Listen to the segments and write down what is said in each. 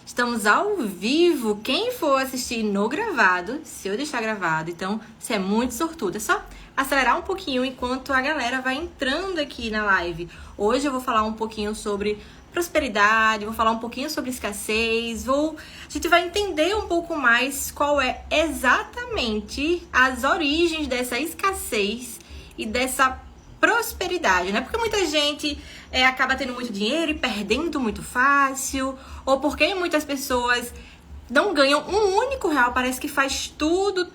Estamos ao vivo. Quem for assistir no gravado, se eu deixar gravado, então você é muito sortudo. É só acelerar um pouquinho enquanto a galera vai entrando aqui na live. Hoje eu vou falar um pouquinho sobre prosperidade, vou falar um pouquinho sobre escassez, a gente vai entender um pouco mais qual é exatamente as origens dessa escassez e dessa prosperidade, né? Porque muita gente acaba tendo muito dinheiro e perdendo muito fácil, ou porque muitas pessoas não ganham um único real, parece que faz tudo,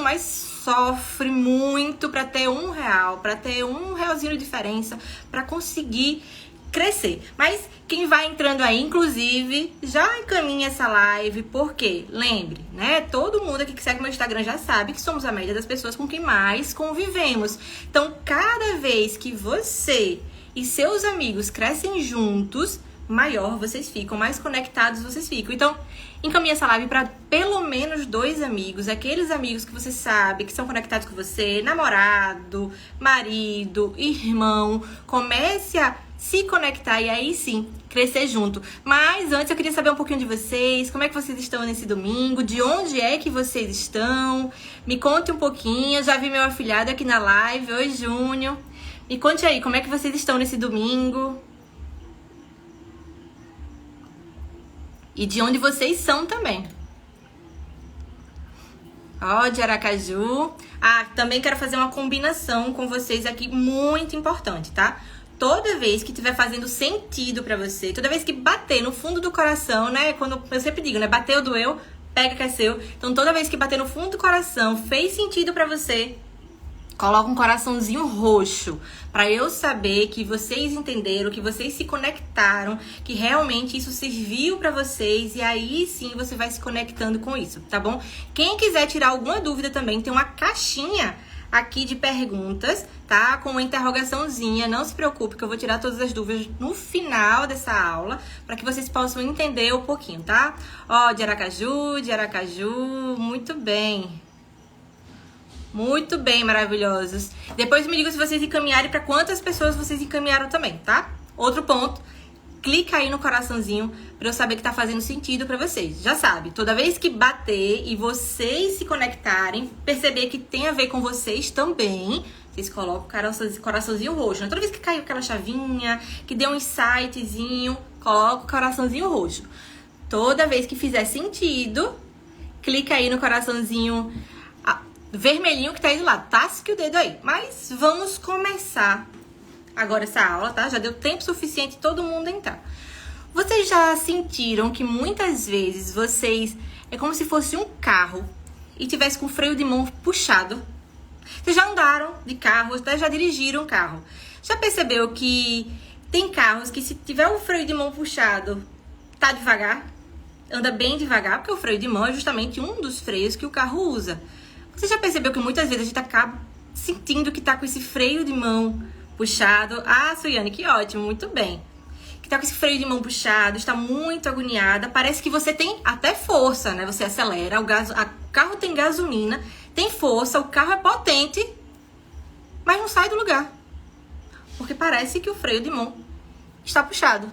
mas sofre muito para ter R$1, para ter R$1 de diferença, para conseguir crescer. Mas quem vai entrando aí, inclusive, já encaminha essa live, porque, lembre, né? Todo mundo aqui que segue meu Instagram já sabe que somos a média das pessoas com quem mais convivemos. Então, cada vez que você e seus amigos crescem juntos, maior vocês ficam, mais conectados vocês ficam. Então, encaminha essa live para pelo menos 2 amigos, aqueles amigos que você sabe que são conectados com você, namorado, marido, irmão. Comece a se conectar e aí sim, crescer junto. Mas antes eu queria saber um pouquinho de vocês, como é que vocês estão nesse domingo, de onde é que vocês estão, me conte um pouquinho. Já vi meu afilhado aqui na live. Oi, Júnior. Me conte aí, como é que vocês estão nesse domingo? E de onde vocês são também. Ó, de Aracaju. Também quero fazer uma combinação com vocês aqui, muito importante, tá? Toda vez que estiver fazendo sentido pra você, toda vez que bater no fundo do coração, né? Quando eu sempre digo, né? Bateu, doeu, pega que é seu. Então, toda vez que bater no fundo do coração, fez sentido pra você, coloca um coraçãozinho roxo, pra eu saber que vocês entenderam, que vocês se conectaram, que realmente isso serviu pra vocês, e aí sim você vai se conectando com isso, tá bom? Quem quiser tirar alguma dúvida também, tem uma caixinha aqui de perguntas, tá? Com uma interrogaçãozinha. Não se preocupe que eu vou tirar todas as dúvidas no final dessa aula, para que vocês possam entender um pouquinho, tá? Ó, de Aracaju, muito bem. Muito bem, maravilhosos. Depois me digam se vocês encaminharem, para quantas pessoas vocês encaminharam também, tá? Outro ponto, clica aí no coraçãozinho para eu saber que tá fazendo sentido para vocês. Já sabe, toda vez que bater e vocês se conectarem, perceber que tem a ver com vocês também, vocês colocam o coraçãozinho roxo. Toda vez que caiu aquela chavinha, que deu um insightzinho, coloca o coraçãozinho roxo. Toda vez que fizer sentido, clica aí no coraçãozinho vermelhinho que tá aí do lado. Tasque o dedo aí. Mas vamos começar agora essa aula, tá? Já deu tempo suficiente todo mundo entrar. Vocês já sentiram que muitas vezes vocês é como se fosse um carro e tivesse com o freio de mão puxado? Vocês já andaram de carro, até já dirigiram um carro. Já percebeu que tem carros que se tiver o freio de mão puxado, tá devagar? Anda bem devagar, porque o freio de mão é justamente um dos freios que o carro usa. Você já percebeu que muitas vezes a gente acaba sentindo que tá com esse freio de mão puxado? Suiane, que ótimo, muito bem. Que tá com esse freio de mão puxado, está muito agoniada. Parece que você tem até força, né? Você acelera, o carro tem gasolina, tem força, o carro é potente, mas não sai do lugar. Porque parece que o freio de mão está puxado.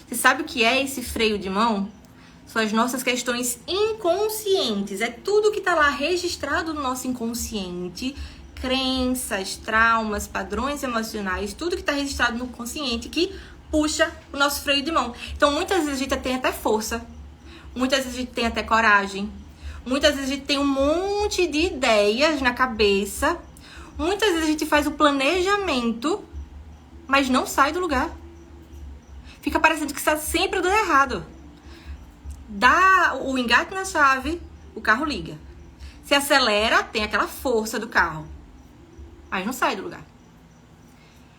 Você sabe o que é esse freio de mão? São as nossas questões inconscientes. É tudo que tá lá registrado no nosso inconsciente. Crenças, traumas, padrões emocionais, tudo que tá registrado no consciente que puxa o nosso freio de mão. Então, muitas vezes a gente tem até força, muitas vezes a gente tem até coragem, muitas vezes a gente tem um monte de ideias na cabeça, muitas vezes a gente faz o planejamento, mas não sai do lugar. Fica parecendo que está sempre dando errado. Dá o engate na chave, o carro liga. Se acelera, tem aquela força do carro, mas não sai do lugar.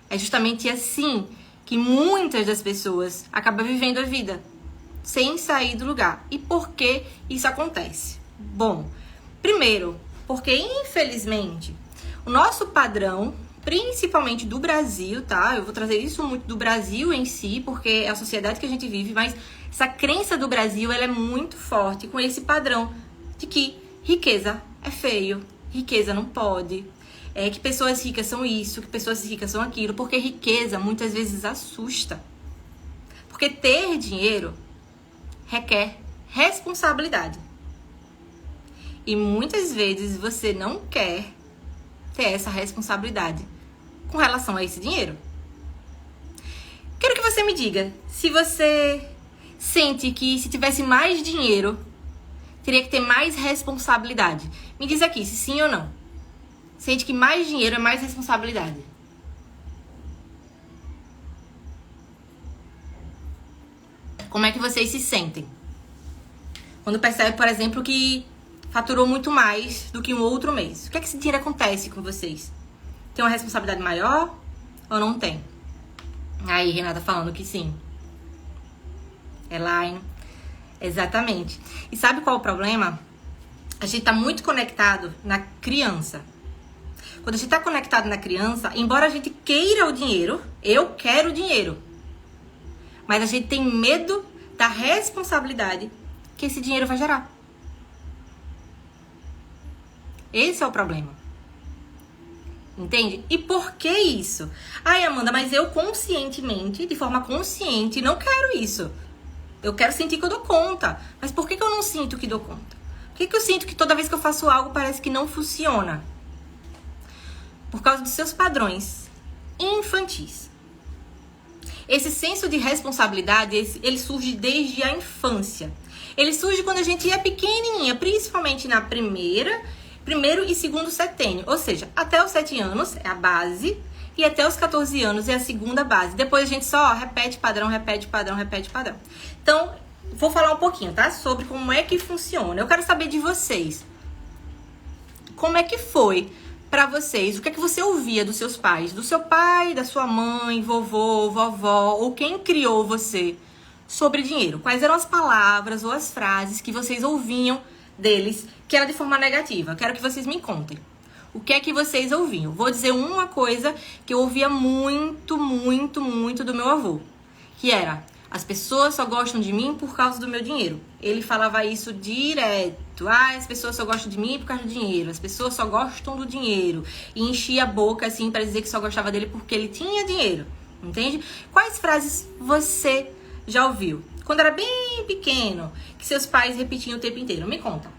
É justamente assim que muitas das pessoas acabam vivendo a vida sem sair do lugar. E por que isso acontece? Bom, primeiro, porque infelizmente o nosso padrão, principalmente do Brasil, tá? Eu vou trazer isso muito do Brasil em si, porque é a sociedade que a gente vive, mas essa crença do Brasil, ela é muito forte com esse padrão de que riqueza é feio, riqueza não pode, que pessoas ricas são isso, que pessoas ricas são aquilo, porque riqueza muitas vezes assusta. Porque ter dinheiro requer responsabilidade. E muitas vezes você não quer ter essa responsabilidade com relação a esse dinheiro. Quero que você me diga se você sente que se tivesse mais dinheiro, teria que ter mais responsabilidade. Me diz aqui se sim ou não. Sente que mais dinheiro é mais responsabilidade. Como é que vocês se sentem? Quando percebe, por exemplo, que faturou muito mais do que um outro mês. O que é que esse dinheiro acontece com vocês? Tem uma responsabilidade maior ou não tem? Aí, Renata falando que sim. Elaine. Exatamente. E sabe qual é o problema? A gente tá muito conectado na criança. Quando a gente tá conectado na criança, embora a gente queira o dinheiro, eu quero o dinheiro, mas a gente tem medo da responsabilidade que esse dinheiro vai gerar. Esse é o problema. Entende? E por que isso? Ai, Amanda, mas eu conscientemente, de forma consciente, não quero isso. Eu quero sentir que eu dou conta. Mas por que eu não sinto que dou conta? Por que eu sinto que toda vez que eu faço algo parece que não funciona? Por causa dos seus padrões infantis. Esse senso de responsabilidade, ele surge desde a infância. Ele surge quando a gente é pequenininha, principalmente na primeiro e segundo setênio. Ou seja, até os 7 anos é a base e até os 14 anos é a segunda base. Depois a gente só repete padrão, repete padrão, repete padrão. Então, vou falar um pouquinho, tá? Sobre como é que funciona. Eu quero saber de vocês. Como é que foi pra vocês? O que é que você ouvia dos seus pais? Do seu pai, da sua mãe, vovô, vovó, ou quem criou você sobre dinheiro? Quais eram as palavras ou as frases que vocês ouviam deles que era de forma negativa? Quero que vocês me contem. O que é que vocês ouviam? Vou dizer uma coisa que eu ouvia muito, muito, muito do meu avô. Que era: as pessoas só gostam de mim por causa do meu dinheiro. Ele falava isso direto. Ah, as pessoas só gostam de mim por causa do dinheiro. As pessoas só gostam do dinheiro. E enchia a boca assim pra dizer que só gostava dele porque ele tinha dinheiro. Entende? Quais frases você já ouviu quando era bem pequeno, que seus pais repetiam o tempo inteiro? Me conta.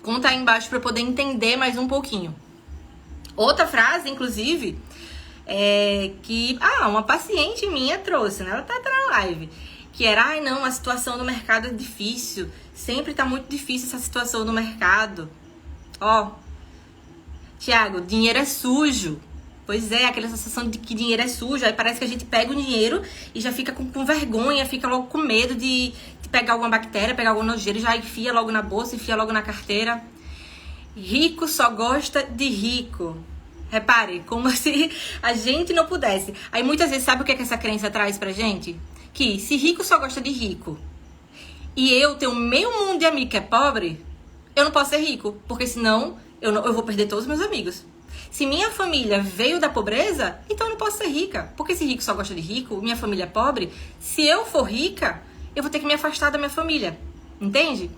Conta aí embaixo pra eu poder entender mais um pouquinho. Outra frase, inclusive, que uma paciente minha trouxe, né? Ela tá na live. Que era: ai não, a situação no mercado é difícil. Sempre tá muito difícil essa situação no mercado. Ó, Tiago, dinheiro é sujo. Pois é, aquela sensação de que dinheiro é sujo. Aí parece que a gente pega o dinheiro e já fica com vergonha, fica logo com medo de pegar alguma bactéria, pegar alguma nojeira, já enfia logo na bolsa, enfia logo na carteira. Rico só gosta de rico. Repare, como se a gente não pudesse. Aí muitas vezes, sabe o que essa crença traz pra gente? Que se rico só gosta de rico e eu tenho meio mundo de amigo que é pobre, eu não posso ser rico, porque senão eu vou perder todos os meus amigos. Se minha família veio da pobreza, então eu não posso ser rica, porque se rico só gosta de rico, minha família é pobre, se eu for rica, eu vou ter que me afastar da minha família. Entende?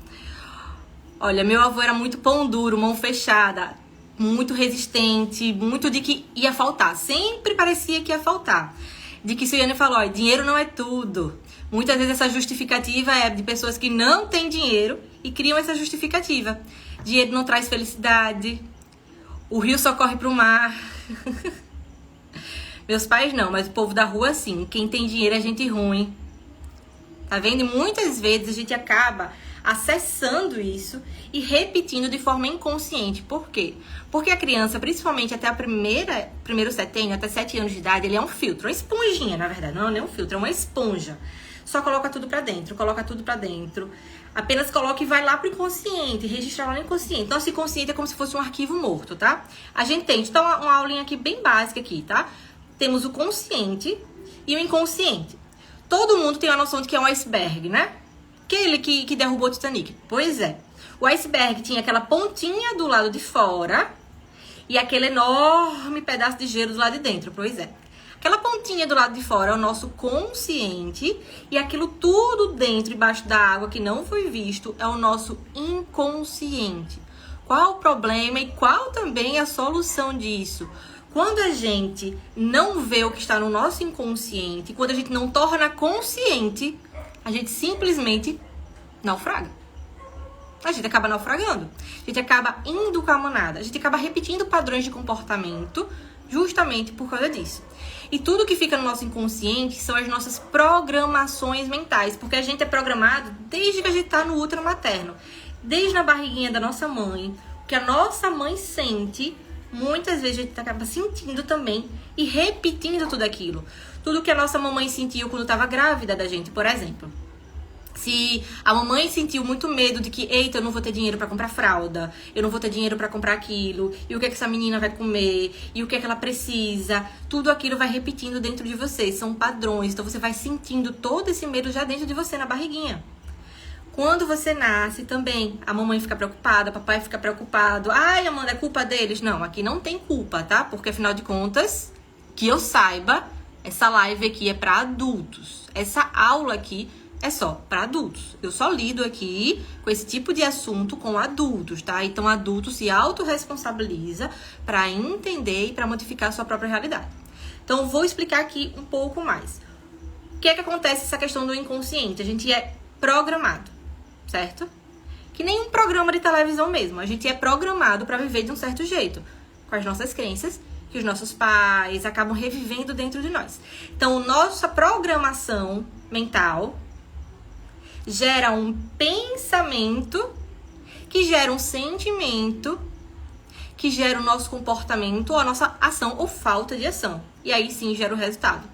Olha, meu avô era muito pão duro, mão fechada, muito resistente, muito de que ia faltar. Sempre parecia que ia faltar. De que Suiane falou: ó, dinheiro não é tudo. Muitas vezes essa justificativa é de pessoas que não têm dinheiro e criam essa justificativa. Dinheiro não traz felicidade. O rio só corre pro mar. Meus pais não, mas o povo da rua sim. Quem tem dinheiro é gente ruim. Tá vendo? E muitas vezes a gente acaba acessando isso e repetindo de forma inconsciente. Por quê? Porque a criança, principalmente até primeiro setênio, até 7 anos de idade, ele é um filtro, uma esponjinha, na verdade. Não é um filtro, é uma esponja. Só coloca tudo pra dentro, coloca tudo pra dentro. Apenas coloca e vai lá pro inconsciente, registra lá no inconsciente. Nosso inconsciente é como se fosse um arquivo morto, tá? A gente tem, então, uma aulinha aqui bem básica aqui, tá? Temos o consciente e o inconsciente. Todo mundo tem uma noção de que é um iceberg, né? Aquele que derrubou o Titanic. Pois é. O iceberg tinha aquela pontinha do lado de fora e aquele enorme pedaço de gelo do lado de dentro. Pois é. Aquela pontinha do lado de fora é o nosso consciente e aquilo tudo dentro, embaixo da água, que não foi visto, é o nosso inconsciente. Qual o problema e qual também a solução disso? Quando a gente não vê o que está no nosso inconsciente, quando a gente não torna consciente, a gente simplesmente naufraga. A gente acaba naufragando. A gente acaba indo com a manada. A gente acaba repetindo padrões de comportamento justamente por causa disso. E tudo que fica no nosso inconsciente são as nossas programações mentais. Porque a gente é programado desde que a gente está no útero materno. Desde a barriguinha da nossa mãe. O que a nossa mãe sente, muitas vezes a gente acaba sentindo também e repetindo tudo aquilo. Tudo que a nossa mamãe sentiu quando estava grávida da gente, por exemplo. Se a mamãe sentiu muito medo de que, eita, eu não vou ter dinheiro pra comprar fralda, eu não vou ter dinheiro pra comprar aquilo, e o que é que essa menina vai comer, e o que é que ela precisa, tudo aquilo vai repetindo dentro de você, são padrões, então você vai sentindo todo esse medo já dentro de você, na barriguinha. Quando você nasce também, a mamãe fica preocupada, papai fica preocupado, ai, Amanda, é culpa deles? Não, aqui não tem culpa, tá? Porque afinal de contas, que eu saiba, essa live aqui é pra adultos, essa aula aqui é só para adultos. Eu só lido aqui com esse tipo de assunto com adultos, tá? Então, adulto se autorresponsabiliza para entender e para modificar a sua própria realidade. Então, vou explicar aqui um pouco mais. O que é que acontece essa questão do inconsciente? A gente é programado, certo? Que nem um programa de televisão mesmo. A gente é programado para viver de um certo jeito, com as nossas crenças, que os nossos pais acabam revivendo dentro de nós. Então, nossa programação mental gera um pensamento, que gera um sentimento, que gera o nosso comportamento, ou a nossa ação ou falta de ação. E aí sim gera o resultado.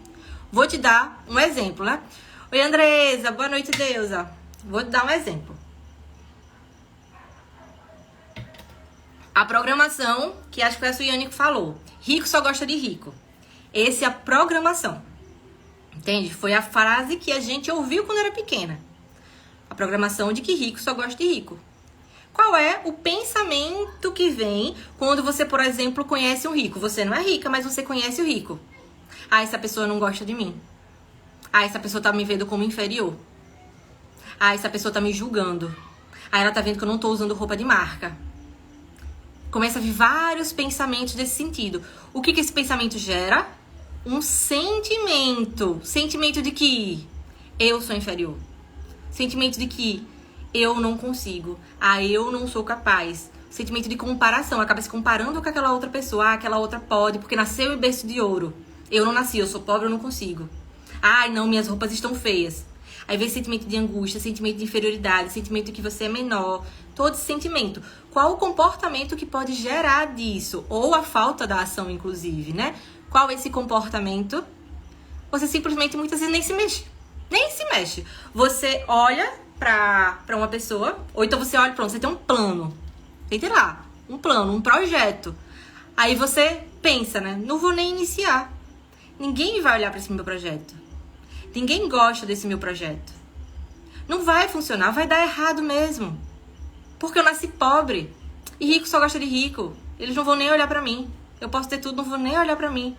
Vou te dar um exemplo, né? Oi, Andresa, boa noite, Deusa. Vou te dar um exemplo. A programação, que acho que foi a Suiane que falou. Rico só gosta de rico. Essa é a programação. Entende? Foi a frase que a gente ouviu quando era pequena. A programação de que rico só gosta de rico. Qual é o pensamento que vem quando você, por exemplo, conhece um rico? Você não é rica, mas você conhece o rico. Ah, essa pessoa não gosta de mim. Ah, essa pessoa tá me vendo como inferior. Ah, essa pessoa tá me julgando. Ah, ela tá vendo que eu não tô usando roupa de marca. Começa a vir vários pensamentos desse sentido. O que esse pensamento gera? Um sentimento. Sentimento de que eu sou inferior. Sentimento de que eu não consigo. Ah, eu não sou capaz. Sentimento de comparação. Acaba se comparando com aquela outra pessoa. Ah, aquela outra pode, porque nasceu em berço de ouro. Eu não nasci, eu sou pobre, eu não consigo. Ai, não, minhas roupas estão feias. Aí vem sentimento de angústia, sentimento de inferioridade, sentimento de que você é menor. Todo esse sentimento. Qual o comportamento que pode gerar disso? Ou a falta da ação, inclusive, né? Qual esse comportamento? Você simplesmente, muitas vezes, nem se mexe. Nem se mexe. Você olha pra uma pessoa, ou então você olha, pronto, você tem um plano. Tem lá, um plano, um projeto. Aí você pensa, né? Não vou nem iniciar. Ninguém vai olhar pra esse meu projeto. Ninguém gosta desse meu projeto. Não vai funcionar, vai dar errado mesmo. Porque eu nasci pobre. E rico só gosta de rico. Eles não vão nem olhar pra mim. Eu posso ter tudo, não vão nem olhar pra mim.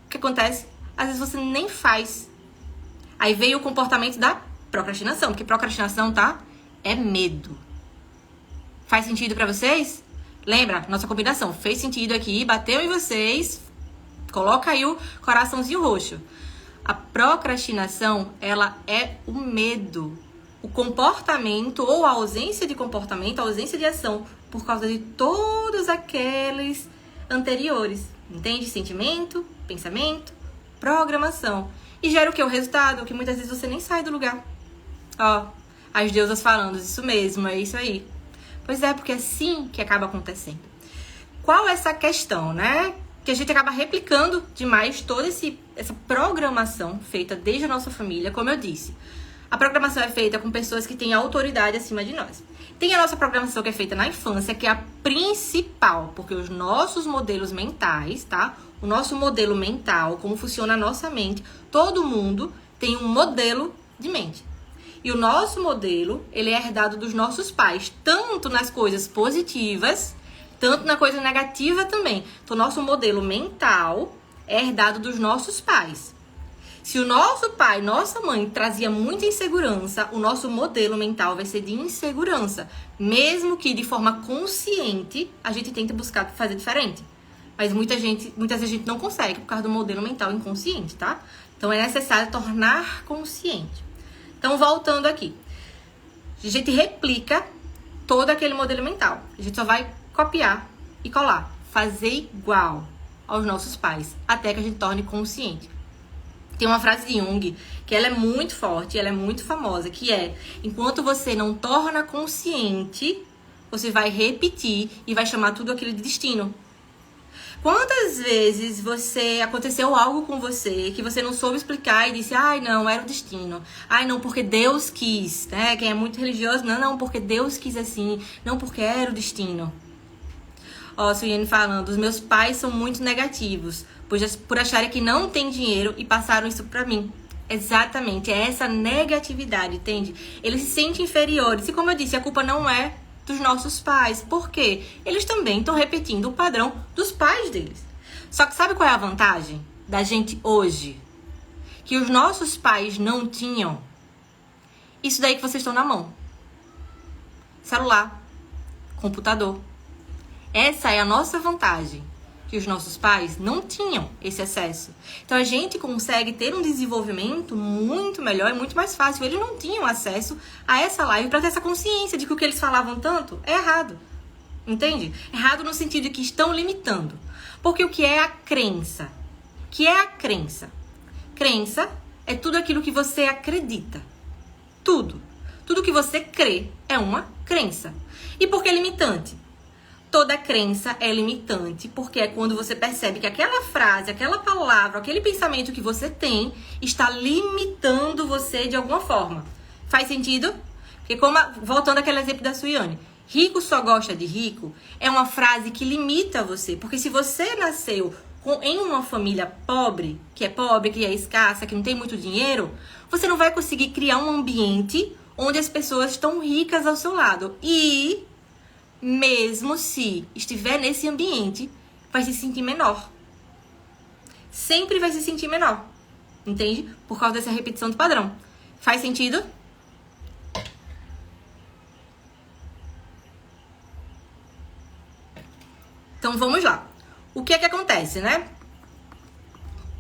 O que acontece? Às vezes você nem faz. Aí veio o comportamento da procrastinação. Porque procrastinação, tá? É medo. Faz sentido pra vocês? Lembra? Nossa combinação. Fez sentido aqui, bateu em vocês. Coloca aí o coraçãozinho roxo. A procrastinação, ela é o medo. O comportamento ou a ausência de comportamento, a ausência de ação, por causa de todos aqueles anteriores. Entende? Sentimento, pensamento, programação. E gera o que? O resultado, que muitas vezes você nem sai do lugar. Ó, as deusas falando, isso mesmo, é isso aí. Pois é, porque é assim que acaba acontecendo. Qual é essa questão, né? Que a gente acaba replicando demais toda essa programação feita desde a nossa família, como eu disse. A programação é feita com pessoas que têm autoridade acima de nós. Tem a nossa programação que é feita na infância, que é a principal, porque os nossos modelos mentais, tá? O nosso modelo mental, como funciona a nossa mente, todo mundo tem um modelo de mente. E o nosso modelo, ele é herdado dos nossos pais, tanto nas coisas positivas, tanto na coisa negativa também. Então, nosso modelo mental é herdado dos nossos pais. Se o nosso pai, nossa mãe trazia muita insegurança, o nosso modelo mental vai ser de insegurança. Mesmo que de forma consciente, a gente tente buscar fazer diferente. Mas muitas vezes a gente não consegue por causa do modelo mental inconsciente, tá? Então é necessário tornar consciente. Então, voltando aqui. A gente replica todo aquele modelo mental. A gente só vai copiar e colar. Fazer igual aos nossos pais. Até que a gente torne consciente. Tem uma frase de Jung, que ela é muito forte, ela é muito famosa, que é: enquanto você não torna consciente, você vai repetir e vai chamar tudo aquilo de destino. Quantas vezes aconteceu algo com você que você não soube explicar e disse: ai, não, era o destino. Ai, não, porque Deus quis, né? Quem é muito religioso, não, porque Deus quis assim. Não, porque era o destino. Ó, Suiane falando: os meus pais são muito negativos, por acharem que não tem dinheiro e passaram isso pra mim. Exatamente, é essa negatividade, entende? Eles se sentem inferiores. E como eu disse, a culpa não é dos nossos pais. Por quê? Eles também estão repetindo o padrão dos pais deles. Só que sabe qual é a vantagem da gente hoje? Que os nossos pais não tinham. Isso daí que vocês estão na mão. Celular, computador. Essa é a nossa vantagem. Que os nossos pais não tinham esse acesso. Então a gente consegue ter um desenvolvimento muito melhor e muito mais fácil. Eles não tinham acesso a essa live para ter essa consciência de que o que eles falavam tanto é errado. Entende? Errado no sentido de que estão limitando. Porque o que é a crença? O que é a crença? Crença é tudo aquilo que você acredita. Tudo. Tudo que você crê é uma crença. E por que limitante? Toda crença é limitante, porque é quando você percebe que aquela frase, aquela palavra, aquele pensamento que você tem está limitando você de alguma forma. Faz sentido? Porque voltando àquele exemplo da Suiane, rico só gosta de rico, é uma frase que limita você. Porque se você nasceu em uma família pobre, que é escassa, que não tem muito dinheiro, você não vai conseguir criar um ambiente onde as pessoas estão ricas ao seu lado. E mesmo se estiver nesse ambiente, vai se sentir menor. Sempre vai se sentir menor. Entende? Por causa dessa repetição do padrão. Faz sentido? Então vamos lá. O que é que acontece, né?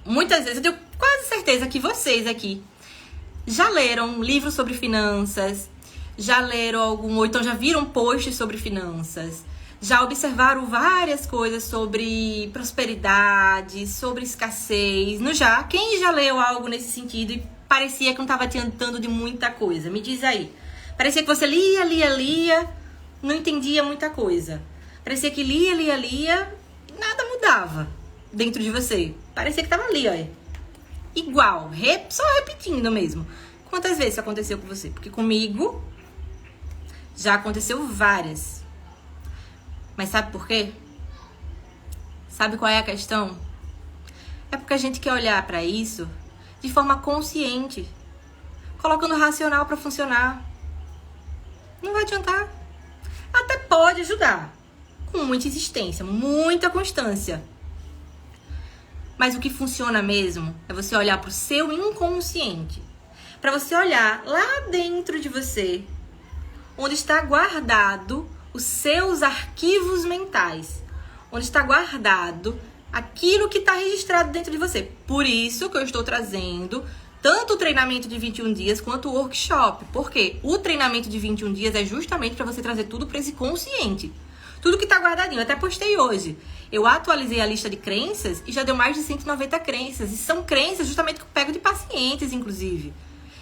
Muitas vezes, eu tenho quase certeza que vocês aqui já leram livros sobre finanças, já leram algum, ou então já viram posts sobre finanças, já observaram várias coisas sobre prosperidade, sobre escassez, não já? Quem já leu algo nesse sentido e parecia que não estava adiantando de muita coisa? Me diz aí. Parecia que você lia, não entendia muita coisa. Parecia que lia, nada mudava dentro de você. Parecia que estava ali, ó. Igual, só repetindo mesmo. Quantas vezes isso aconteceu com você? Porque comigo já aconteceu várias. Mas sabe por quê? Sabe qual é a questão? É porque a gente quer olhar para isso de forma consciente, colocando o racional para funcionar. Não vai adiantar. Até pode ajudar, com muita insistência, muita constância. Mas o que funciona mesmo é você olhar para o seu inconsciente. Para você olhar lá dentro de você, onde está guardado os seus arquivos mentais. Onde está guardado aquilo que está registrado dentro de você. Por isso que eu estou trazendo tanto o treinamento de 21 dias quanto o workshop. Porque o treinamento de 21 dias é justamente para você trazer tudo para esse consciente. Tudo que está guardadinho. Eu até postei hoje. Eu atualizei a lista de crenças e já deu mais de 190 crenças. E são crenças justamente que eu pego de pacientes, inclusive.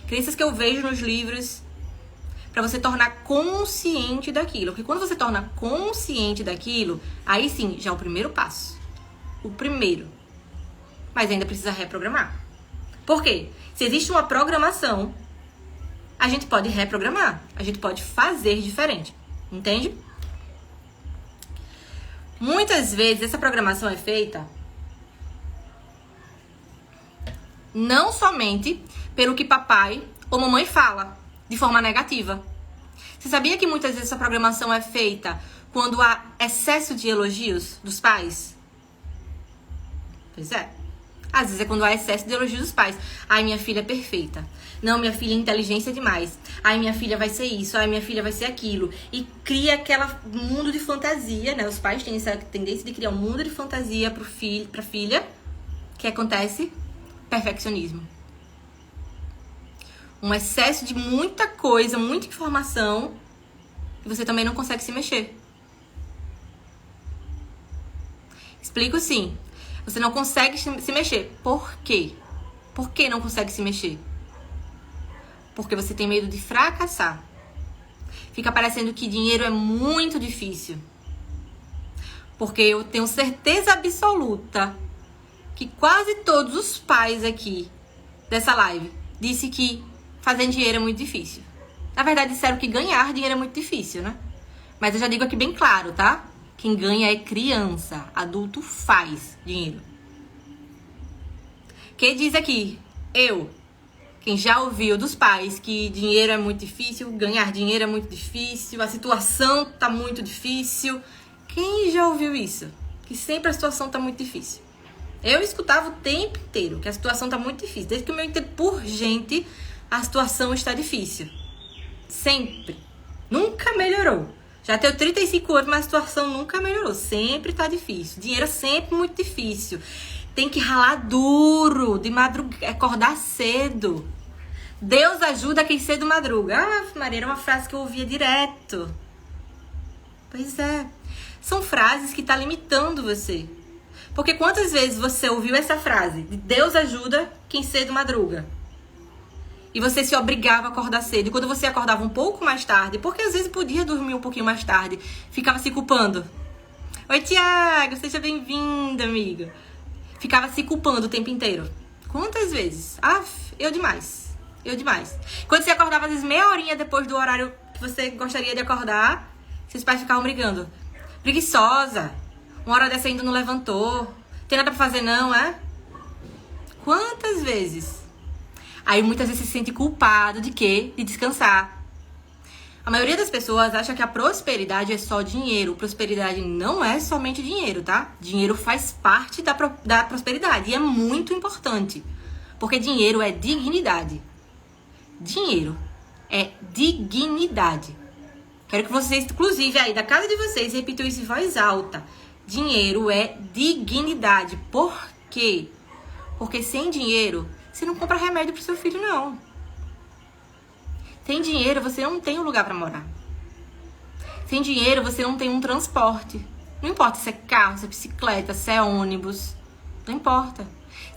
Crenças que eu vejo nos livros, para você tornar consciente daquilo. Porque quando você torna consciente daquilo, aí sim, já é o primeiro passo. O primeiro. Mas ainda precisa reprogramar. Por quê? Se existe uma programação, a gente pode reprogramar. A gente pode fazer diferente. Entende? Muitas vezes essa programação é feita não somente pelo que papai ou mamãe fala, de forma negativa. Você sabia que muitas vezes essa programação é feita quando há excesso de elogios dos pais? Pois é. Às vezes é quando há excesso de elogio dos pais. Ai, minha filha é perfeita. Não, minha filha é inteligência demais. Ai, minha filha vai ser isso. Ai, minha filha vai ser aquilo. E cria aquele mundo de fantasia, né? Os pais têm essa tendência de criar um mundo de fantasia pra filha. O que acontece? Perfeccionismo. Um excesso de muita coisa, muita informação. E você também não consegue se mexer. Explico sim. Você não consegue se mexer. Por quê? Por que não consegue se mexer? Porque você tem medo de fracassar. Fica parecendo que dinheiro é muito difícil. Porque eu tenho certeza absoluta que quase todos os pais aqui dessa live disse que fazer dinheiro é muito difícil. Na verdade, disseram que ganhar dinheiro é muito difícil, né? Mas eu já digo aqui bem claro, tá? Quem ganha é criança. Adulto faz dinheiro. Quem diz aqui? Eu. Quem já ouviu dos pais que dinheiro é muito difícil, ganhar dinheiro é muito difícil, a situação tá muito difícil. Quem já ouviu isso? Que sempre a situação tá muito difícil. Eu escutava o tempo inteiro que a situação tá muito difícil. Desde que eu me entendo por gente, a situação está difícil. Sempre. Nunca melhorou. Já tenho 35 anos, mas a situação nunca melhorou. Sempre tá difícil. Dinheiro é sempre muito difícil. Tem que ralar duro, de madrugada, acordar cedo. Deus ajuda quem cedo madruga. Ah, Maria, era uma frase que eu ouvia direto. Pois é. São frases que tá limitando você. Porque quantas vezes você ouviu essa frase? De Deus ajuda quem cedo madruga. E você se obrigava a acordar cedo. E quando você acordava um pouco mais tarde, porque às vezes podia dormir um pouquinho mais tarde, ficava se culpando. Oi, Tiago, seja bem-vindo, amigo. Ficava se culpando o tempo inteiro. Quantas vezes? Eu demais. Eu demais. Quando você acordava às vezes meia horinha depois do horário que você gostaria de acordar, seus pais ficavam brigando. Preguiçosa. Uma hora dessa ainda não levantou. Tem nada pra fazer não, é? Quantas vezes? Aí muitas vezes você se sente culpado de quê? De descansar. A maioria das pessoas acha que a prosperidade é só dinheiro. Prosperidade não é somente dinheiro, tá? Dinheiro faz parte da prosperidade e é muito importante. Porque dinheiro é dignidade. Dinheiro é dignidade. Quero que vocês, inclusive aí da casa de vocês, repitam isso em voz alta. Dinheiro é dignidade. Por quê? Porque sem dinheiro, você não compra remédio pro seu filho, não. Sem dinheiro, você não tem um lugar pra morar. Sem dinheiro, você não tem um transporte. Não importa se é carro, se é bicicleta, se é ônibus. Não importa.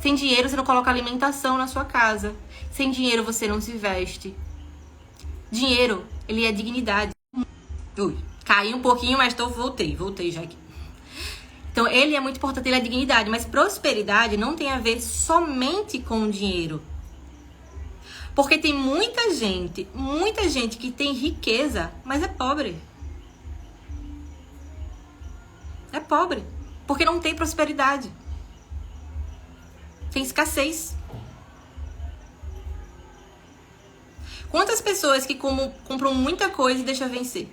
Sem dinheiro, você não coloca alimentação na sua casa. Sem dinheiro, você não se veste. Dinheiro, ele é dignidade. Ui, caí um pouquinho, mas voltei já aqui. Então, ele é muito importante, ele é dignidade. Mas prosperidade não tem a ver somente com dinheiro. Porque tem muita gente que tem riqueza, mas é pobre. É pobre. Porque não tem prosperidade. Tem escassez. Quantas pessoas que compram muita coisa e deixam vencer?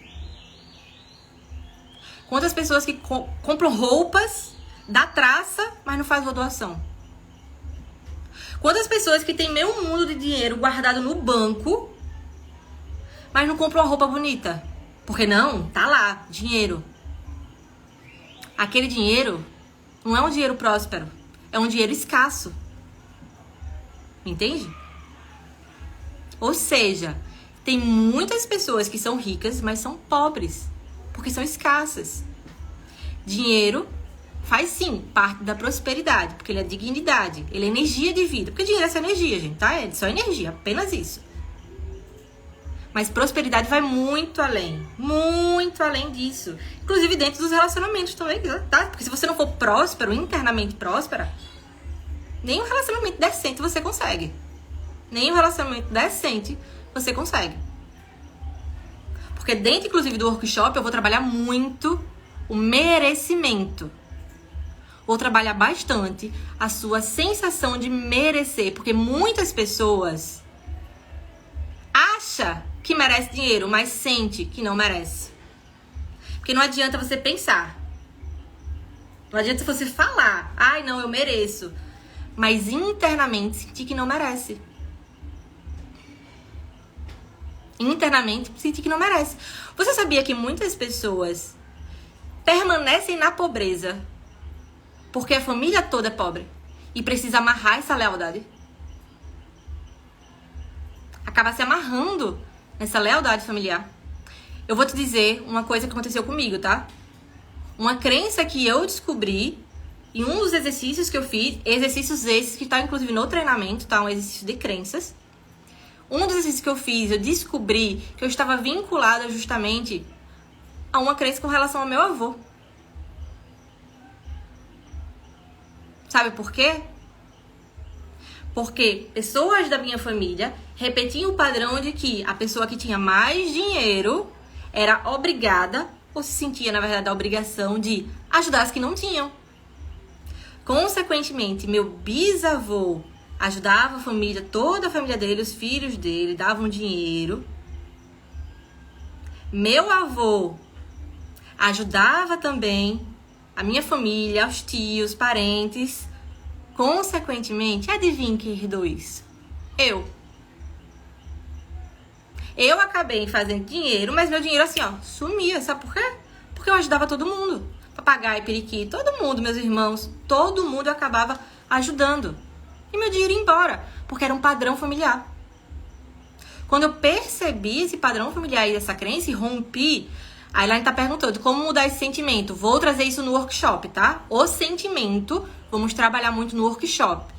Quantas pessoas que compram roupas, dá traça, mas não faz doação? Quantas pessoas que têm meio mundo de dinheiro guardado no banco, mas não compram uma roupa bonita? Porque não, tá lá, dinheiro. Aquele dinheiro não é um dinheiro próspero, é um dinheiro escasso. Entende? Ou seja, tem muitas pessoas que são ricas, mas são pobres, porque são escassas. Dinheiro faz sim parte da prosperidade, porque ele é dignidade, ele é energia de vida. Porque dinheiro é só energia, gente, tá? É só energia, apenas isso. Mas prosperidade vai muito além disso. Inclusive dentro dos relacionamentos também, tá? Porque se você não for próspero, internamente próspera, nenhum relacionamento decente você consegue. Nenhum relacionamento decente você consegue. Porque dentro, inclusive, do workshop, eu vou trabalhar muito o merecimento. Vou trabalhar bastante a sua sensação de merecer. Porque muitas pessoas acham que merece dinheiro, mas sente que não merece. Porque não adianta você pensar. Não adianta você falar. Ai, não, eu mereço. mas internamente sentir que não merece. Internamente sentir que não merece. Você sabia que muitas pessoas permanecem na pobreza porque a família toda é pobre e precisa amarrar essa lealdade? Acaba se amarrando nessa lealdade familiar. Eu vou te dizer uma coisa que aconteceu comigo, tá? Uma crença que eu descobri em um dos exercícios que eu fiz, exercícios esses que tá inclusive no treinamento, tá? Um exercício de crenças. Um dos exercícios que eu fiz, eu descobri que eu estava vinculada justamente a uma crença com relação ao meu avô. Sabe por quê? Porque pessoas da minha família repetiam o padrão de que a pessoa que tinha mais dinheiro era obrigada, ou se sentia, na verdade, a obrigação de ajudar as que não tinham. Consequentemente, meu bisavô ajudava a família, toda a família dele, os filhos dele, davam dinheiro. Meu avô ajudava também a minha família, os tios, parentes. Consequentemente, adivinha quem herdou isso? Eu. Eu acabei fazendo dinheiro, mas meu dinheiro assim, ó, sumia. Sabe por quê? Porque eu ajudava todo mundo. Papagaio, periquito, todo mundo, meus irmãos, todo mundo eu acabava ajudando. E meu dinheiro ia embora, porque era um padrão familiar. Quando eu percebi esse padrão familiar e essa crença e rompi, a Elaine tá perguntando como mudar esse sentimento. Vou trazer isso no workshop, tá? O sentimento, vamos trabalhar muito no workshop.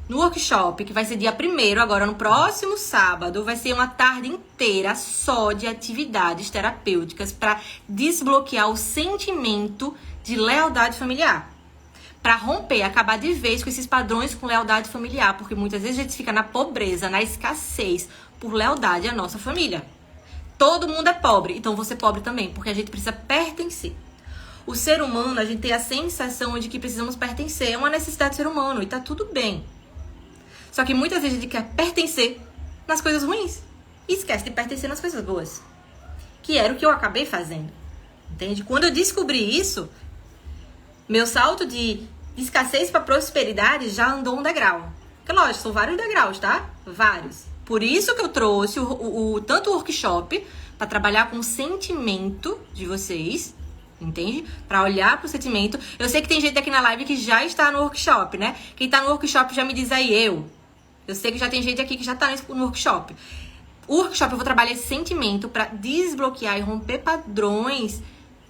No workshop, que vai ser dia 1º, agora no próximo sábado, vai ser uma tarde inteira só de atividades terapêuticas para desbloquear o sentimento de lealdade familiar. Para romper, acabar de vez com esses padrões com lealdade familiar, porque muitas vezes a gente fica na pobreza, na escassez, por lealdade à nossa família. Todo mundo é pobre, então você é pobre também, porque a gente precisa pertencer. O ser humano, a gente tem a sensação de que precisamos pertencer, é uma necessidade do ser humano e tá tudo bem. Só que muitas vezes a gente quer pertencer nas coisas ruins e esquece de pertencer nas coisas boas, que era o que eu acabei fazendo, entende? Quando eu descobri isso, meu salto de escassez para prosperidade já andou um degrau. Porque, lógico, são vários degraus, tá? Vários. Por isso que eu trouxe tanto o workshop para trabalhar com o sentimento de vocês, entende? Para olhar pro sentimento. Eu sei que tem gente aqui na live que já está no workshop, né? Quem tá no workshop já me diz aí, Eu sei que já tem gente aqui que já tá no workshop. O workshop eu vou trabalhar esse sentimento para desbloquear e romper padrões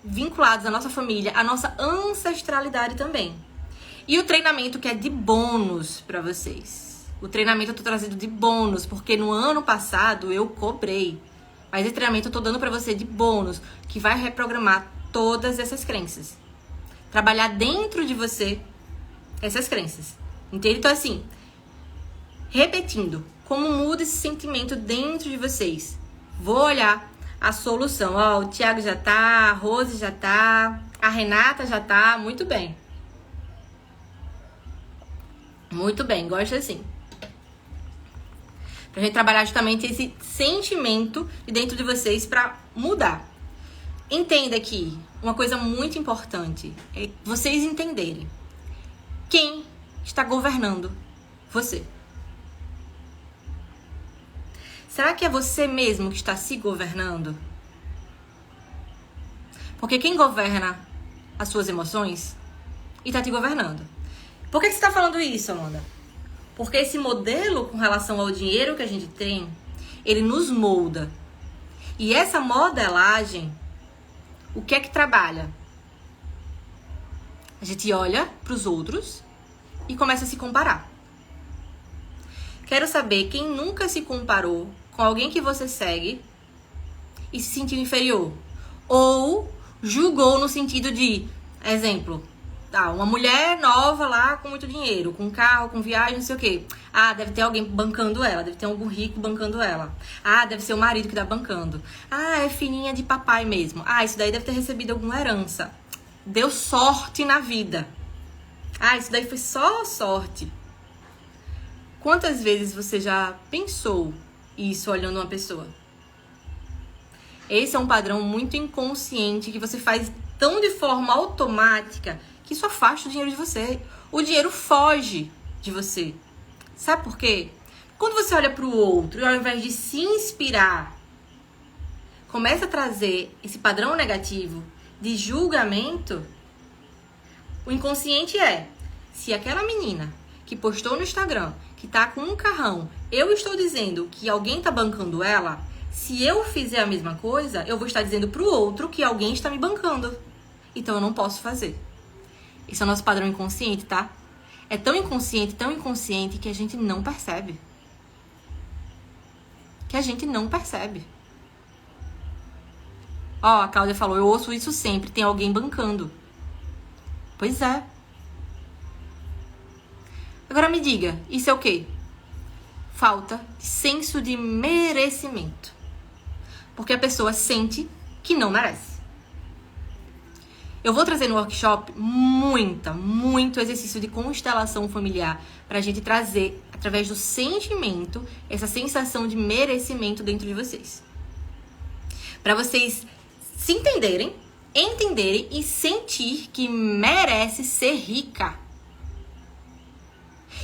vinculados à nossa família, à nossa ancestralidade também. E o treinamento que é de bônus para vocês. O treinamento eu tô trazendo de bônus, porque no ano passado eu cobrei. Mas esse treinamento eu tô dando para você de bônus, que vai reprogramar todas essas crenças. Trabalhar dentro de você essas crenças. Entende? Então assim, repetindo, como muda esse sentimento dentro de vocês? Vou olhar a solução. Ó, o Thiago já tá, a Rose já tá, a Renata já tá, muito bem. Muito bem, gosto assim. Pra gente trabalhar justamente esse sentimento de dentro de vocês pra mudar. Entenda aqui, uma coisa muito importante é vocês entenderem quem está governando você. Será que é você mesmo que está se governando? Porque quem governa as suas emoções e está te governando. Por que você está falando isso, Amanda? Porque esse modelo com relação ao dinheiro que a gente tem, ele nos molda. E essa modelagem, o que é que trabalha? A gente olha para os outros e começa a se comparar. Quero saber quem nunca se comparou com alguém que você segue e se sentiu inferior. Ou julgou no sentido de, exemplo, uma mulher nova lá com muito dinheiro, com carro, com viagem, não sei o quê. Ah, deve ter alguém bancando ela, deve ter algum rico bancando ela. Ah, deve ser o marido que tá bancando. Ah, é filhinha de papai mesmo. Ah, isso daí deve ter recebido alguma herança. Deu sorte na vida. Ah, isso daí foi só sorte. Quantas vezes você já pensou isso olhando uma pessoa? Esse é um padrão muito inconsciente que você faz tão de forma automática que isso afasta o dinheiro de você. O dinheiro foge de você. Sabe por quê? Quando você olha pro outro e ao invés de se inspirar, começa a trazer esse padrão negativo de julgamento, o inconsciente se aquela menina que postou no Instagram, que tá com um carrão, eu estou dizendo que alguém tá bancando ela, se eu fizer a mesma coisa, eu vou estar dizendo pro outro que alguém está me bancando. Então eu não posso fazer. Esse é o nosso padrão inconsciente, tá? É tão inconsciente que a gente não percebe. Ó, a Cláudia falou, eu ouço isso sempre, tem alguém bancando. Pois é. Agora me diga, isso é o quê? Falta de senso de merecimento. Porque a pessoa sente que não merece. Eu vou trazer no workshop muito exercício de constelação familiar pra gente trazer, através do sentimento, essa sensação de merecimento dentro de vocês. Pra vocês se entenderem e sentir que merece ser rica.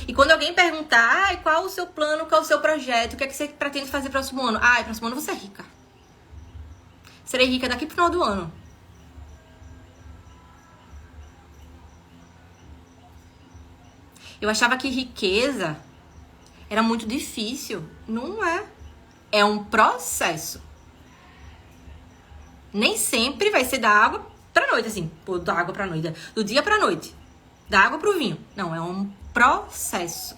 E quando alguém perguntar, qual o seu plano, qual o seu projeto, o que é que você pretende fazer próximo ano? Próximo ano eu vou ser rica. Serei rica daqui pro final do ano. Eu achava que riqueza era muito difícil. Não é. É um processo. Nem sempre vai ser da água pra noite, assim. Da água pra noite. Do dia pra noite. Da água pro vinho. Não, é um processo.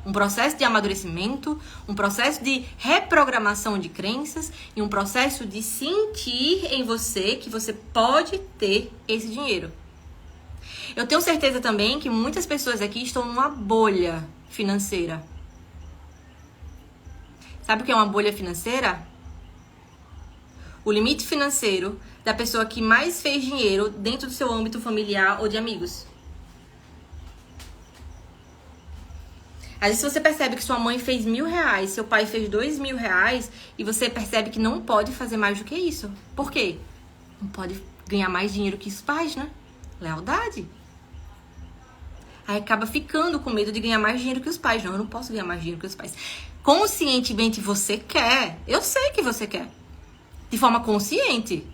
Um processo de amadurecimento, um processo de reprogramação de crenças e um processo de sentir em você que você pode ter esse dinheiro. Eu tenho certeza também que muitas pessoas aqui estão numa bolha financeira. Sabe o que é uma bolha financeira? O limite financeiro da pessoa que mais fez dinheiro dentro do seu âmbito familiar ou de amigos. Às vezes você percebe que sua mãe fez R$1.000, seu pai fez R$2.000 e você percebe que não pode fazer mais do que isso. Por quê? Não pode ganhar mais dinheiro que os pais, né? Lealdade. Aí acaba ficando com medo de ganhar mais dinheiro que os pais. Não, eu não posso ganhar mais dinheiro que os pais. Conscientemente você quer. Eu sei que você quer. De forma consciente.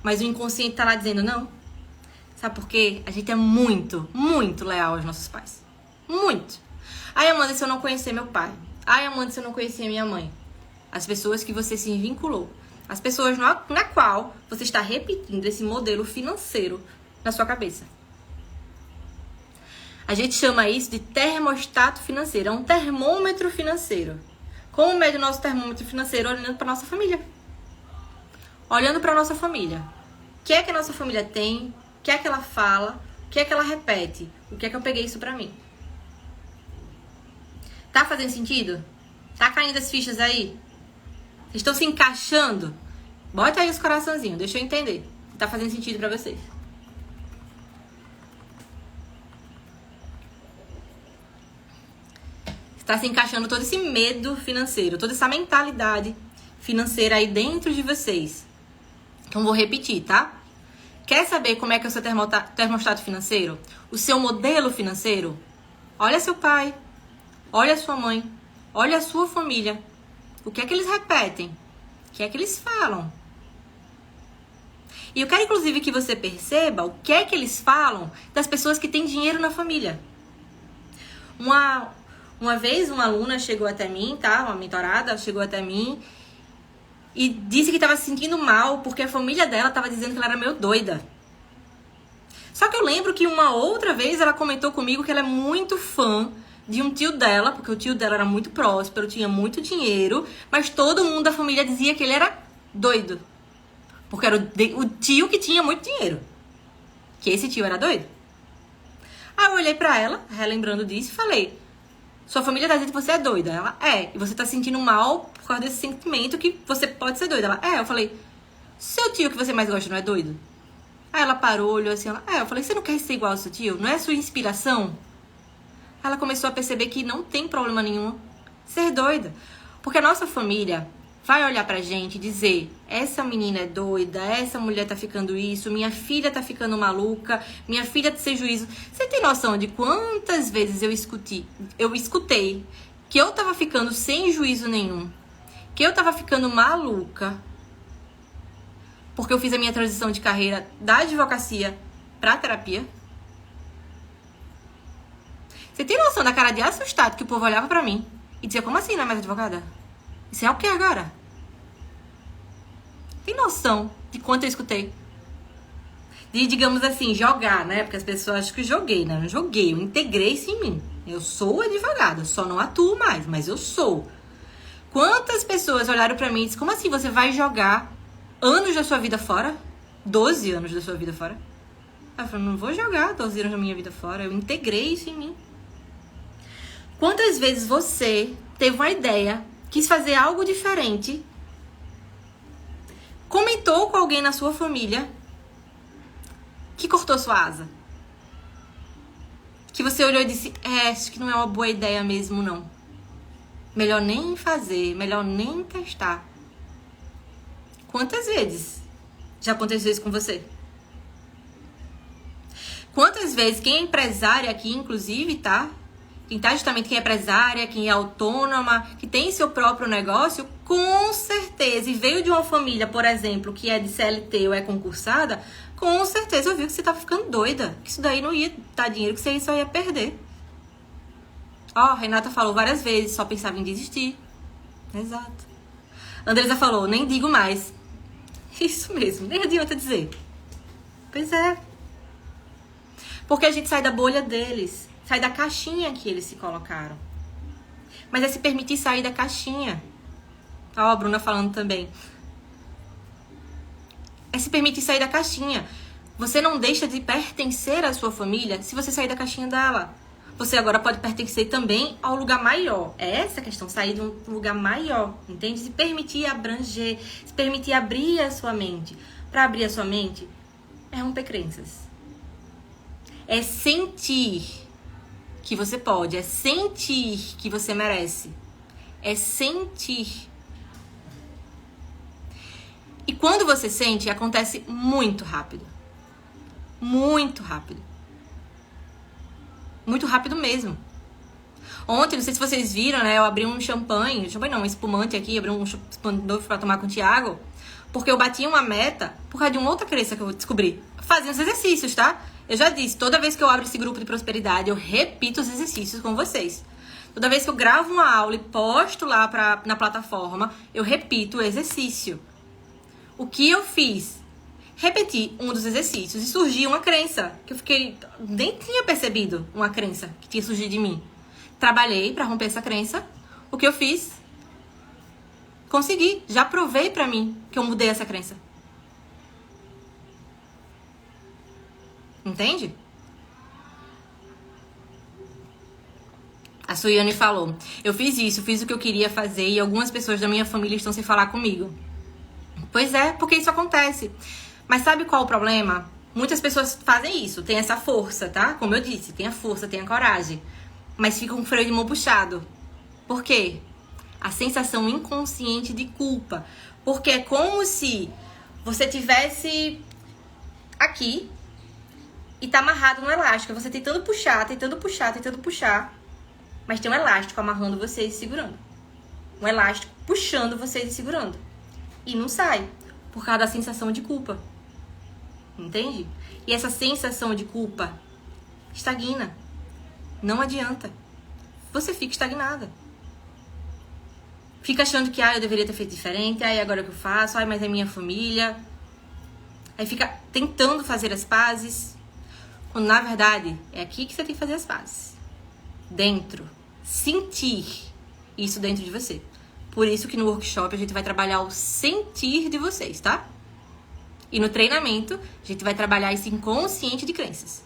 Mas o inconsciente tá lá dizendo não. Sabe por quê? A gente é muito leal aos nossos pais. Muito. Ai, Amanda, se eu não conhecer meu pai. Ai, Amanda, se eu não conhecer minha mãe. As pessoas que você se vinculou. As pessoas na qual você está repetindo esse modelo financeiro na sua cabeça. A gente chama isso de termostato financeiro. É um termômetro financeiro. Como mede o nosso termômetro financeiro? Olhando para nossa família. Olhando para nossa família. O que é que a nossa família tem? O que é que ela fala? O que é que ela repete? O que é que eu peguei isso para mim? Tá fazendo sentido? Tá caindo as fichas aí? Estão se encaixando? Bota aí os coraçãozinhos, deixa eu entender. Tá fazendo sentido pra vocês. Está se encaixando todo esse medo financeiro, toda essa mentalidade financeira aí dentro de vocês. Então vou repetir, tá? Quer saber como é que é o seu termostato financeiro? O seu modelo financeiro? Olha seu pai. Olha a sua mãe, olha a sua família. O que é que eles repetem? O que é que eles falam? E eu quero, inclusive, que você perceba o que é que eles falam das pessoas que têm dinheiro na família. Uma vez, uma aluna chegou até mim, tá? Uma mentorada chegou até mim e disse que estava se sentindo mal porque a família dela estava dizendo que ela era meio doida. Só que eu lembro que uma outra vez ela comentou comigo que ela é muito fã de um tio dela, porque o tio dela era muito próspero, tinha muito dinheiro, mas todo mundo da família dizia que ele era doido. Porque era o tio que tinha muito dinheiro. Que esse tio era doido. Aí eu olhei pra ela, relembrando disso, e falei: sua família tá dizendo que você é doida. Ela, é. E você tá se sentindo mal por causa desse sentimento que você pode ser doida. Ela, é. Eu falei: seu tio que você mais gosta não é doido? Aí ela parou, olhou assim, ela, é. Eu falei: você não quer ser igual ao seu tio? Não é a sua inspiração? Ela começou a perceber que não tem problema nenhum ser doida. Porque a nossa família vai olhar pra gente e dizer: essa menina é doida, essa mulher tá ficando isso, minha filha tá ficando maluca, minha filha tá sem juízo. Você tem noção de quantas vezes eu escutei que eu tava ficando sem juízo nenhum, que eu tava ficando maluca, porque eu fiz a minha transição de carreira da advocacia pra terapia? Você tem noção da cara de assustado que o povo olhava pra mim e dizia: como assim não é mais advogada? Isso é o que agora? Tem noção de quanto eu escutei? De, digamos assim, jogar, né? Porque as pessoas acham que eu joguei, né? Eu não joguei, eu integrei isso em mim. Eu sou advogada, só não atuo mais, mas eu sou. Quantas pessoas olharam pra mim e disseram: como assim você vai jogar anos da sua vida fora? 12 anos da sua vida fora? Eu falei: não vou jogar 12 anos da minha vida fora, eu integrei isso em mim. Quantas vezes você teve uma ideia, quis fazer algo diferente, comentou com alguém na sua família que cortou sua asa? Que você olhou e disse: acho que não é uma boa ideia mesmo, não. Melhor nem fazer, melhor nem testar. Quantas vezes já aconteceu isso com você? Quantas vezes, quem é empresária aqui, inclusive, tá? Quem tá justamente, quem é empresária, quem é autônoma, que tem seu próprio negócio, com certeza, e veio de uma família, por exemplo, que é de CLT ou é concursada, com certeza ouviu que você tava ficando doida, que isso daí não ia dar dinheiro, que você só ia perder. Ó, Renata falou várias vezes, só pensava em desistir. Exato. Andresa falou: nem digo mais. Isso mesmo, nem adianta dizer. Pois é. Porque a gente sai da bolha deles. Sai da caixinha que eles se colocaram. Mas é se permitir sair da caixinha. Ó, a Bruna falando também. É se permitir sair da caixinha. Você não deixa de pertencer à sua família se você sair da caixinha dela. Você agora pode pertencer também ao lugar maior. É essa a questão, sair de um lugar maior, entende? Se permitir abranger, se permitir abrir a sua mente. Para abrir a sua mente, é romper crenças. É sentir que você pode, é sentir que você merece. É sentir. E quando você sente, acontece muito rápido. Muito rápido. Muito rápido mesmo. Ontem, não sei se vocês viram, né? Eu abri um champanhe não, um espumante aqui, abri um espumante novo pra tomar com o Thiago, porque eu bati uma meta por causa de uma outra crença que eu descobri. Fazendo os exercícios, tá? Eu já disse, toda vez que eu abro esse grupo de prosperidade, eu repito os exercícios com vocês. Toda vez que eu gravo uma aula e posto lá na plataforma, eu repito o exercício. O que eu fiz? Repeti um dos exercícios e surgiu uma crença, que eu nem tinha percebido uma crença que tinha surgido de mim. Trabalhei para romper essa crença. O que eu fiz? Consegui. Já provei para mim que eu mudei essa crença. Entende? A Suiane falou: eu fiz isso, fiz o que eu queria fazer e algumas pessoas da minha família estão sem falar comigo. Pois é, porque isso acontece. Mas sabe qual o problema? Muitas pessoas fazem isso, tem essa força, tá? Como eu disse, tem a força, tem a coragem. Mas fica com o freio de mão puxado. Por quê? A sensação inconsciente de culpa. Porque é como se você tivesse aqui e tá amarrado no elástico. Você tentando puxar, tentando puxar, tentando puxar. Mas tem um elástico amarrando vocês e segurando. Um elástico puxando vocês e segurando. E não sai. Por causa da sensação de culpa. Entende? E essa sensação de culpa estagna. Não adianta. Você fica estagnada. Fica achando que eu deveria ter feito diferente. Agora o que eu faço? Mas é minha família. Aí fica tentando fazer as pazes. Quando na verdade é aqui que você tem que fazer as pazes. Dentro. Sentir isso dentro de você. Por isso que no workshop a gente vai trabalhar o sentir de vocês, tá? E no treinamento a gente vai trabalhar esse inconsciente de crenças.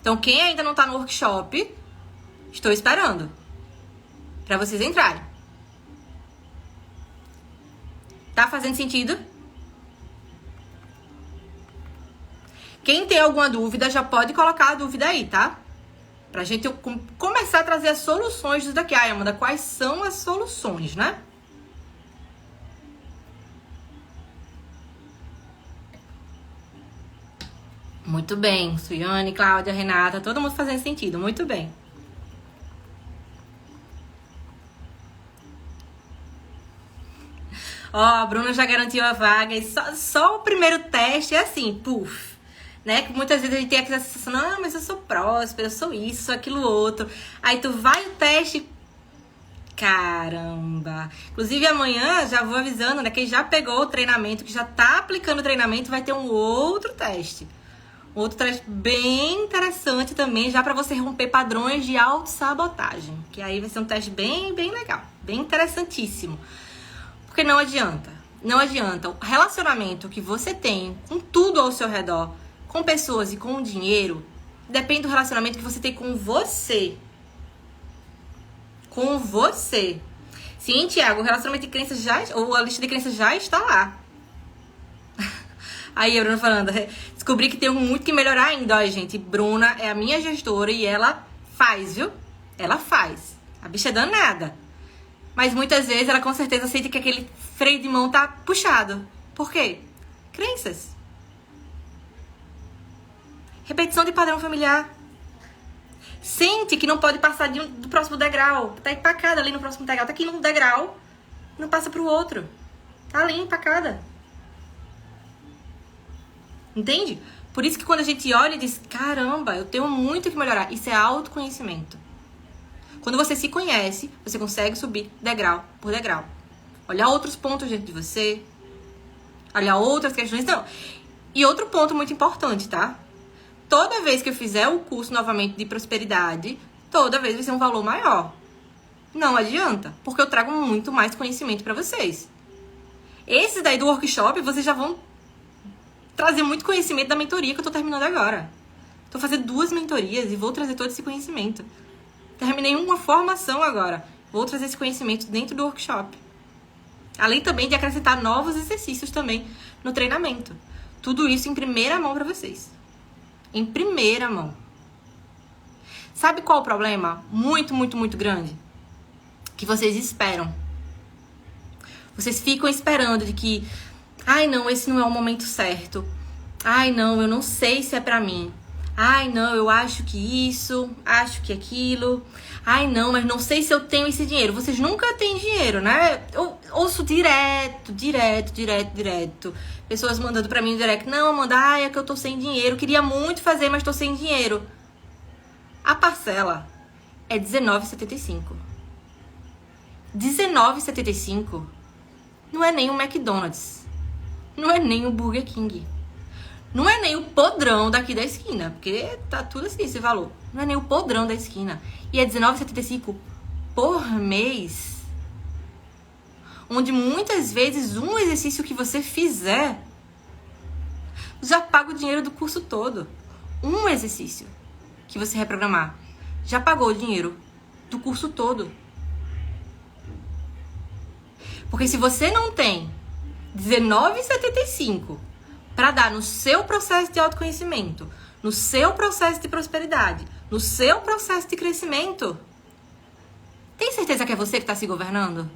Então quem ainda não tá no workshop, estou esperando pra vocês entrarem. Tá fazendo sentido? Quem tem alguma dúvida já pode colocar a dúvida aí, tá? Pra gente começar a trazer as soluções disso daqui. Amanda, quais são as soluções, né? Muito bem, Suiane, Cláudia, Renata, todo mundo fazendo sentido, muito bem. Ó, a Bruna já garantiu a vaga e só o primeiro teste é assim, puf, né? Que muitas vezes a gente tem aquela sensação, não, mas eu sou próspera, eu sou isso, sou aquilo outro. Aí tu vai o teste, caramba. Inclusive amanhã, já vou avisando, né? Quem já pegou o treinamento, que já tá aplicando o treinamento, vai ter um outro teste. Outro teste bem interessante também, já pra você romper padrões de autossabotagem. Que aí vai ser um teste bem legal, bem interessantíssimo. Porque não adianta. Não adianta. O relacionamento que você tem com tudo ao seu redor, com pessoas e com o dinheiro, depende do relacionamento que você tem com você. Com você. Sim, Tiago, o relacionamento de crenças ou a lista de crenças já está lá. Aí a Bruna falando, descobri que tenho muito que melhorar ainda. Ó, gente, Bruna é a minha gestora e ela faz, viu? Ela faz. A bicha é danada. Mas muitas vezes ela com certeza sente que aquele freio de mão tá puxado. Por quê? Crenças. Repetição de padrão familiar. Sente que não pode passar do próximo degrau. Tá empacada ali no próximo degrau. Tá aqui num degrau, não passa pro outro. Tá ali empacada. Entende? Por isso que quando a gente olha e diz, caramba, eu tenho muito que melhorar. Isso é autoconhecimento. Quando você se conhece, você consegue subir degrau por degrau. Olhar outros pontos dentro de você. Olhar outras questões. Não. E outro ponto muito importante, tá? Toda vez que eu fizer o curso novamente de prosperidade, toda vez vai ser um valor maior. Não adianta, porque eu trago muito mais conhecimento pra vocês. Esses daí do workshop, vocês já vão trazer muito conhecimento da mentoria que eu tô terminando agora. Tô fazendo 2 mentorias e vou trazer todo esse conhecimento. Terminei uma formação agora. Vou trazer esse conhecimento dentro do workshop. Além também de acrescentar novos exercícios também no treinamento. Tudo isso em primeira mão pra vocês. Em primeira mão. Sabe qual o problema? Muito grande. Que vocês esperam. Vocês ficam esperando de que... Ai, não, esse não é o momento certo. Ai, não, eu não sei se é pra mim. Ai, não, eu acho que isso, acho que aquilo. Ai, não, mas não sei se eu tenho esse dinheiro. Vocês nunca têm dinheiro, né? Eu ouço direto. Pessoas mandando pra mim no direct. Não, Amanda, ai, é que eu tô sem dinheiro. Queria muito fazer, mas tô sem dinheiro. A parcela é R$19,75. R$19,75 não é nem um McDonald's. Não é nem um Burger King. Não é nem o podrão daqui da esquina, porque tá tudo assim, esse valor. Não é nem o podrão da esquina. E é R$19,75 por mês. Onde muitas vezes um exercício que você fizer já paga o dinheiro do curso todo. Um exercício que você reprogramar já pagou o dinheiro do curso todo. Porque se você não tem R$19,75 para dar no seu processo de autoconhecimento, no seu processo de prosperidade, no seu processo de crescimento, tem certeza que é você que está se governando?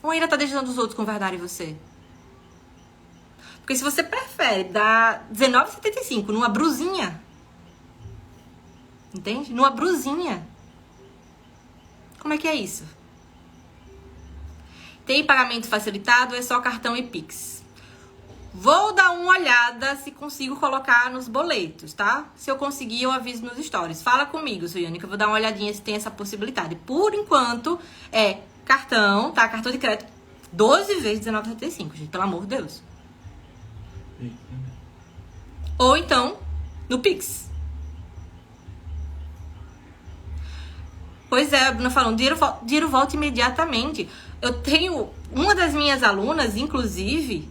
Ou ainda está deixando os outros governarem você? Porque se você prefere dar R$19,75 numa brusinha, entende? Numa brusinha, como é que é isso? Tem pagamento facilitado ou é só cartão e Pix? Vou dar uma olhada se consigo colocar nos boletos, tá? Se eu conseguir, eu aviso nos stories. Fala comigo, Suiane, que eu vou dar uma olhadinha se tem essa possibilidade. Por enquanto, é cartão, tá? Cartão de crédito, 12 vezes R$19,75, gente, pelo amor de Deus. Ou então, no Pix. Pois é, a Bruna falando, dinheiro volta imediatamente. Eu tenho uma das minhas alunas, inclusive...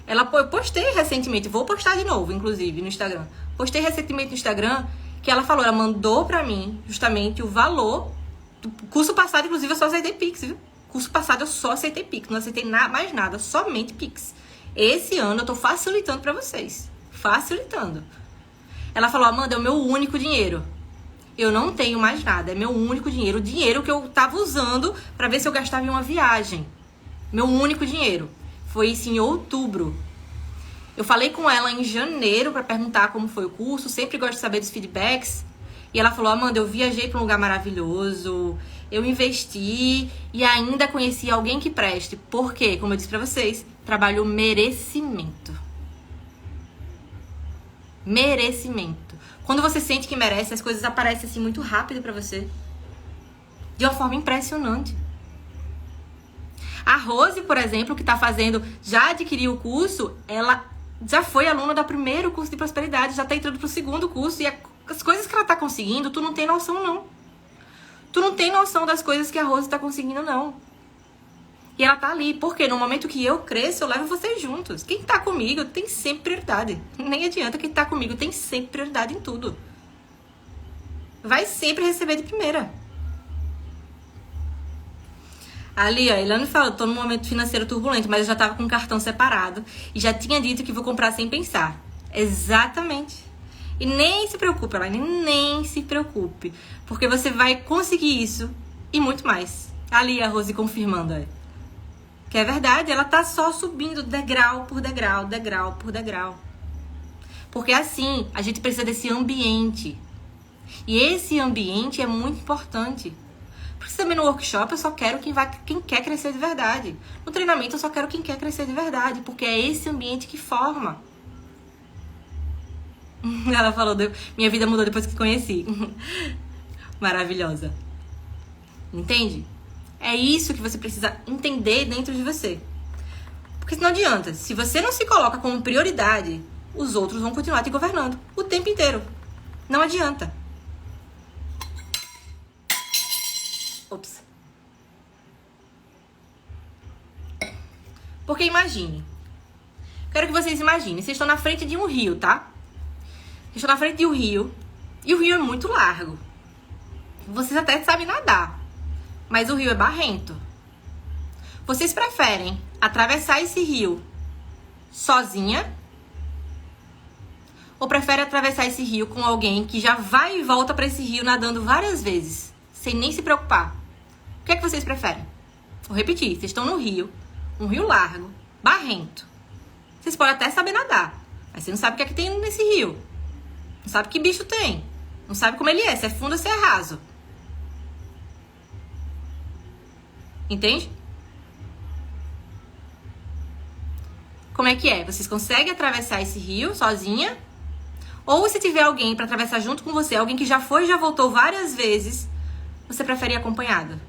eu postei recentemente, vou postar de novo, inclusive, no Instagram. Postei recentemente no Instagram que ela falou, ela mandou pra mim justamente o valor do curso passado, inclusive eu só aceitei Pix, viu? Curso passado eu só aceitei Pix, não aceitei mais nada, somente Pix. Esse ano eu tô facilitando pra vocês, facilitando. Ela falou, Amanda, é o meu único dinheiro. Eu não tenho mais nada, é meu único dinheiro. O dinheiro que eu tava usando pra ver se eu gastava em uma viagem. Meu único dinheiro. Foi isso em outubro. Eu falei com ela em janeiro pra perguntar como foi o curso. Sempre gosto de saber dos feedbacks. E ela falou, Amanda, eu viajei pra um lugar maravilhoso. Eu investi e ainda conheci alguém que preste. Por quê? Como eu disse pra vocês, trabalho merecimento. Merecimento. Quando você sente que merece, as coisas aparecem assim muito rápido pra você. De uma forma impressionante. A Rose, por exemplo, que tá fazendo, já adquiriu o curso, ela já foi aluna do primeiro curso de prosperidade, já tá entrando pro segundo curso. E as coisas que ela tá conseguindo, tu não tem noção, não. Tu não tem noção das coisas que a Rose tá conseguindo, não. E ela tá ali, porque no momento que eu cresço, eu levo vocês juntos. Quem tá comigo tem sempre prioridade. Nem adianta, quem tá comigo tem sempre prioridade em tudo. Vai sempre receber de primeira. Ali, ó, Ilane falou, tô num momento financeiro turbulento, mas eu já tava com o cartão separado e já tinha dito que vou comprar sem pensar. Exatamente. E nem se preocupe, Elaine, nem se preocupe, porque você vai conseguir isso e muito mais. Ali a Rose confirmando, ó, que é verdade, ela tá só subindo degrau por degrau, degrau por degrau. Porque assim, a gente precisa desse ambiente. E esse ambiente é muito importante. Porque também no workshop eu só quero quem quer crescer de verdade. No treinamento eu só quero quem quer crescer de verdade. Porque é esse ambiente que forma. Ela falou, minha vida mudou depois que conheci. Maravilhosa. Entende? É isso que você precisa entender dentro de você. Porque não adianta. Se você não se coloca como prioridade, os outros vão continuar te governando o tempo inteiro. Não adianta. Ops. Porque imagine. Quero que vocês imaginem. Vocês estão na frente de um rio, tá? Vocês estão na frente de um rio. E o rio é muito largo. Vocês até sabem nadar. Mas o rio é barrento. Vocês preferem atravessar esse rio sozinha? Ou preferem atravessar esse rio com alguém que já vai e volta para esse rio nadando várias vezes, sem nem se preocupar? O que é que vocês preferem? Vou repetir. Vocês estão no rio, um rio largo, barrento. Vocês podem até saber nadar, mas você não sabe o que é que tem nesse rio. Não sabe que bicho tem. Não sabe como ele é, se é fundo ou se é raso. Entende? Como é que é? Vocês conseguem atravessar esse rio sozinha? Ou se tiver alguém para atravessar junto com você, alguém que já foi e já voltou várias vezes, você prefere ir acompanhado?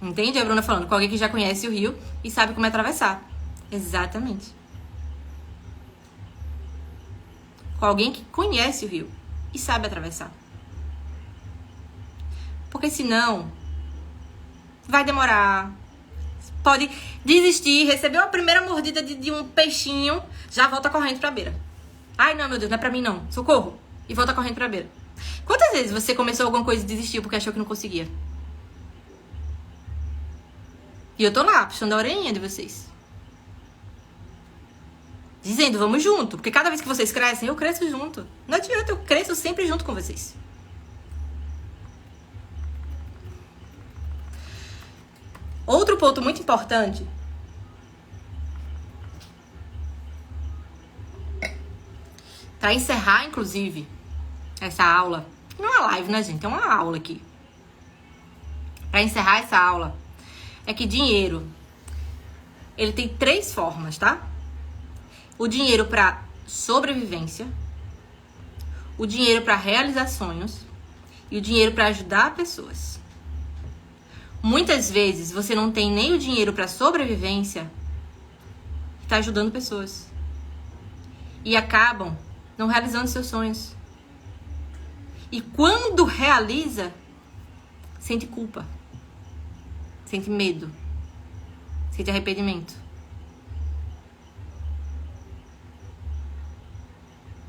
Entende? A Bruna falando com alguém que já conhece o rio e sabe como é atravessar. Exatamente. Com alguém que conhece o rio e sabe atravessar. Porque senão vai demorar. Pode desistir, receber uma primeira mordida de um peixinho, já volta correndo pra beira. Ai, não, meu Deus, não é pra mim não. Socorro. E volta correndo pra beira. Quantas vezes você começou alguma coisa e desistiu porque achou que não conseguia? E eu tô lá, puxando a orelhinha de vocês. Dizendo, vamos junto. Porque cada vez que vocês crescem, eu cresço junto. Não adianta, eu cresço sempre junto com vocês. Outro ponto muito importante. Pra encerrar, inclusive, essa aula. Não é uma live, né, gente? É uma aula aqui. Pra encerrar essa aula, é que dinheiro, ele tem 3 formas, tá? O dinheiro para sobrevivência, o dinheiro para realizar sonhos e o dinheiro para ajudar pessoas. Muitas vezes você não tem nem o dinheiro para sobrevivência e tá ajudando pessoas. E acabam não realizando seus sonhos. E quando realiza, sente culpa, sente medo, sente arrependimento.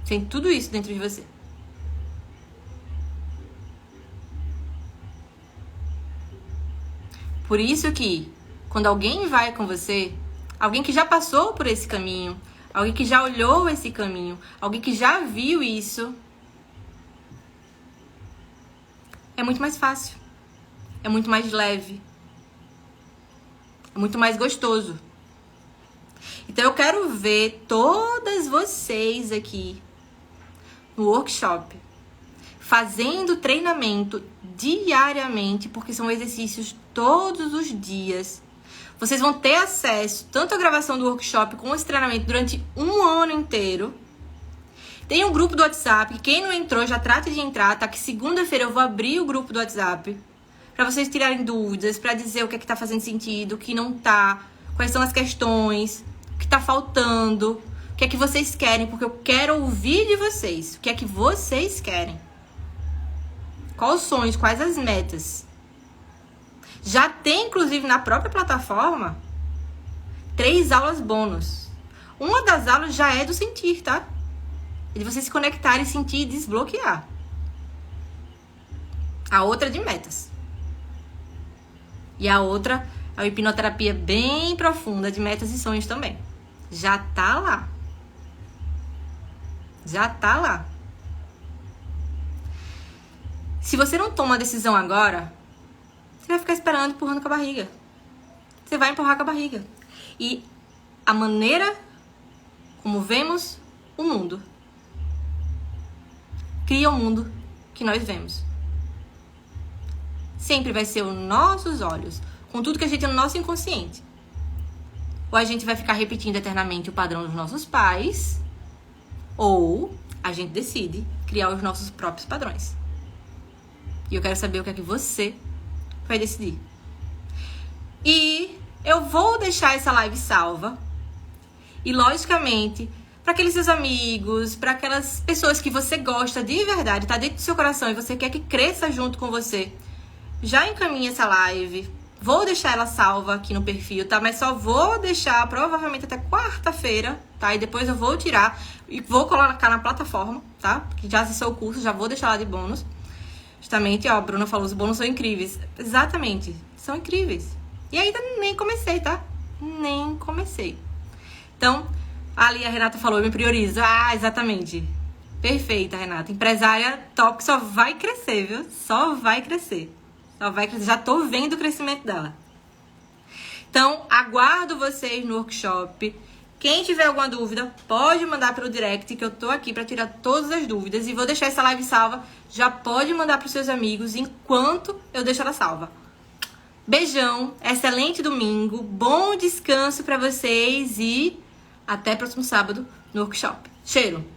Tem tudo isso dentro de você. Por isso que, quando alguém vai com você, alguém que já passou por esse caminho, alguém que já olhou esse caminho, alguém que já viu isso, é muito mais fácil. é muito mais leve. É muito mais gostoso. Então eu quero ver todas vocês aqui no workshop fazendo treinamento diariamente, porque são exercícios todos os dias. Vocês vão ter acesso tanto à gravação do workshop como esse treinamento durante um ano inteiro. Tem um grupo do WhatsApp, que quem não entrou já trata de entrar, tá? Que segunda-feira eu vou abrir o grupo do WhatsApp para vocês tirarem dúvidas, para dizer o que é que tá fazendo sentido, o que não tá, quais são as questões, o que tá faltando, o que é que vocês querem, porque eu quero ouvir de vocês, o que é que vocês querem. Quais os sonhos, quais as metas. Já tem, inclusive, na própria plataforma, 3 aulas bônus. Uma das aulas já é do sentir, tá? É de você se conectar e sentir e desbloquear. A outra é de metas. E a outra é uma hipnoterapia bem profunda de metas e sonhos também. Já tá lá. Já tá lá. Se você não toma a decisão agora, você vai ficar esperando, empurrando com a barriga. Você vai empurrar com a barriga. E a maneira como vemos o mundo cria o mundo que nós vemos. Sempre vai ser os nossos olhos, com tudo que a gente tem no nosso inconsciente. Ou a gente vai ficar repetindo eternamente o padrão dos nossos pais, ou a gente decide criar os nossos próprios padrões. E eu quero saber o que é que você vai decidir. E eu vou deixar essa live salva. E, logicamente, para aqueles seus amigos, para aquelas pessoas que você gosta de verdade, tá dentro do seu coração e você quer que cresça junto com você, já encaminha essa live. Vou deixar ela salva aqui no perfil, tá? Mas só vou deixar provavelmente até quarta-feira, tá? E depois eu vou tirar e vou colocar na plataforma, tá? Porque já acessou o curso, já vou deixar lá de bônus. Justamente, ó, a Bruna falou, os bônus são incríveis. Exatamente, são incríveis. E ainda nem comecei, tá? Nem comecei. Então, ali a Renata falou, eu me priorizo. Ah, exatamente. Perfeita, Renata. Empresária top, que só vai crescer, viu? Só vai crescer. Só vai crescer. Já tô vendo o crescimento dela. Então, aguardo vocês no workshop. Quem tiver alguma dúvida, pode mandar pelo direct, que eu tô aqui para tirar todas as dúvidas. E vou deixar essa live salva. Já pode mandar pros seus amigos enquanto eu deixo ela salva. Beijão, excelente domingo, bom descanso para vocês e até próximo sábado no workshop. Cheiro!